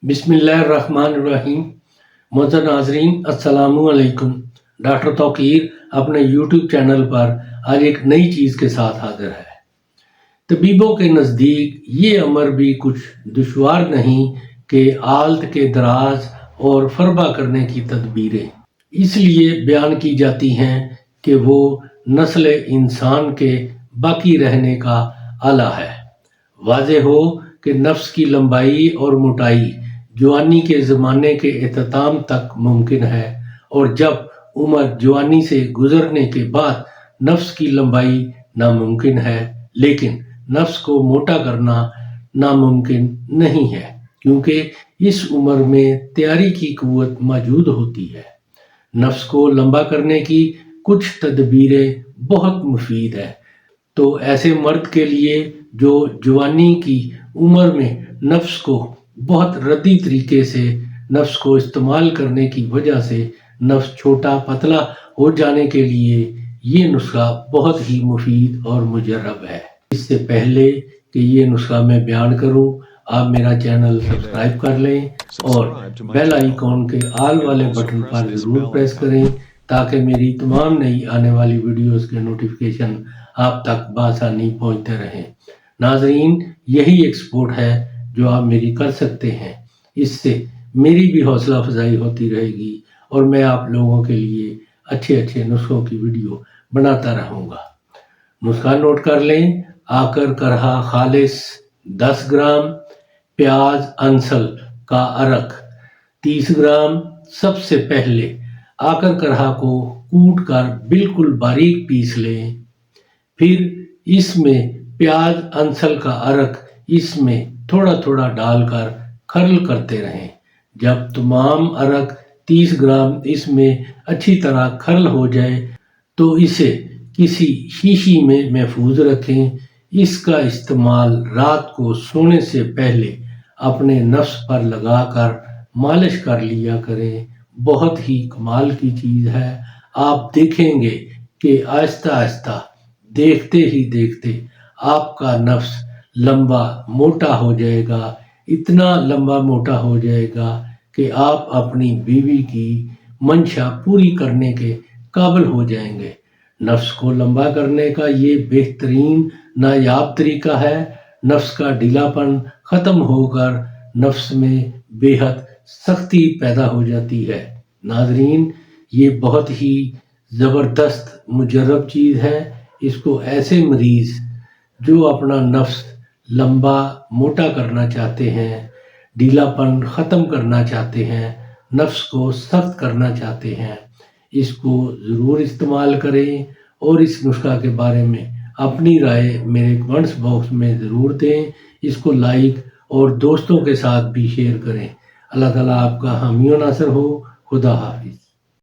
बिस्मिल्लाहिर्रहमानिर्रहीम। मोअज़्ज़ज़ नाज़रीन, अस्सलामु अलैकुम। डॉक्टर तौकीर अपने यूट्यूब चैनल पर आज एक नई चीज़ के साथ हाजिर है। तबीबों के नज़दीक ये अमर भी कुछ दुश्वार नहीं कि आलत के दराज और फरबा करने की तदबीरें इसलिए बयान की जाती हैं कि वो नस्ल इंसान के बाकी रहने का आला है। वाज़ेह हो कि नफ्स की लंबाई और मोटाई जवानी के ज़माने के इख्तिताम तक मुमकिन है, और जब उम्र जवानी से गुजरने के बाद नफ्स की लंबाई नामुमकिन है, लेकिन नफ्स को मोटा करना नामुमकिन नहीं है, क्योंकि इस उम्र में तैयारी की क़ुव्वत मौजूद होती है। नफ्स को लंबा करने की कुछ तदबीरें बहुत मुफीद है। तो ऐसे मर्द के लिए जो जवानी की उम्र में नफ्स को बहुत रद्दी तरीके से नफ्स को इस्तेमाल करने की वजह से नफ्स छोटा पतला हो जाने के लिए ये नुस्खा बहुत ही मुफीद और मुजर्रब है। इससे पहले कि ये नुस्खा मैं बयान करूं, आप मेरा चैनल सब्सक्राइब कर लें और बेल आइकॉन के आल वाले बटन पर ज़रूर प्रेस करें, ताकि मेरी तमाम नई आने वाली वीडियोस के नोटिफिकेशन आप तक बआसानी पहुंचते रहें। नाज़रीन, यही एक सपोर्ट है जो आप मेरी कर सकते हैं। इससे मेरी भी हौसला अफजाई होती रहेगी और मैं आप लोगों के लिए अच्छे अच्छे नुस्खों की वीडियो बनाता रहूँगा। नुस्खा नोट कर लें। आकर करहा खालिस 10 ग्राम, प्याज अंसल का अरक 30 ग्राम। सबसे पहले आकर करहा को कूट कर बिल्कुल बारीक पीस लें, फिर इसमें प्याज अंसल का अरक इसमें थोड़ा थोड़ा डालकर खर्ल करते रहें। जब तमाम अरक 30 ग्राम इसमें अच्छी तरह खर्ल हो जाए तो इसे किसी शीशी में महफूज रखें। इसका इस्तेमाल रात को सोने से पहले अपने नफ्स पर लगाकर मालिश कर लिया करें। बहुत ही कमाल की चीज़ है। आप देखेंगे कि आहिस्ता आहिस्ता देखते ही देखते आपका नफ्स लंबा मोटा हो जाएगा। इतना लंबा मोटा हो जाएगा कि आप अपनी बीवी की मंशा पूरी करने के काबिल हो जाएंगे। नफ्स को लंबा करने का ये बेहतरीन नायाब तरीका है। नफ्स का ढीलापन ख़त्म होकर नफ्स में बेहद सख्ती पैदा हो जाती है। नाज़रीन, ये बहुत ही ज़बरदस्त मुजर्रब चीज़ है। इसको ऐसे मरीज़ जो अपना नफ्स लंबा मोटा करना चाहते हैं, ढीलापन ख़त्म करना चाहते हैं, नफ्स को सख्त करना चाहते हैं, इसको ज़रूर इस्तेमाल करें और इस नुस्खा के बारे में अपनी राय मेरे कमेंट्स बॉक्स में ज़रूर दें। इसको लाइक और दोस्तों के साथ भी शेयर करें। अल्लाह ताला आपका हामी व नासर हो। खुदा हाफिज़।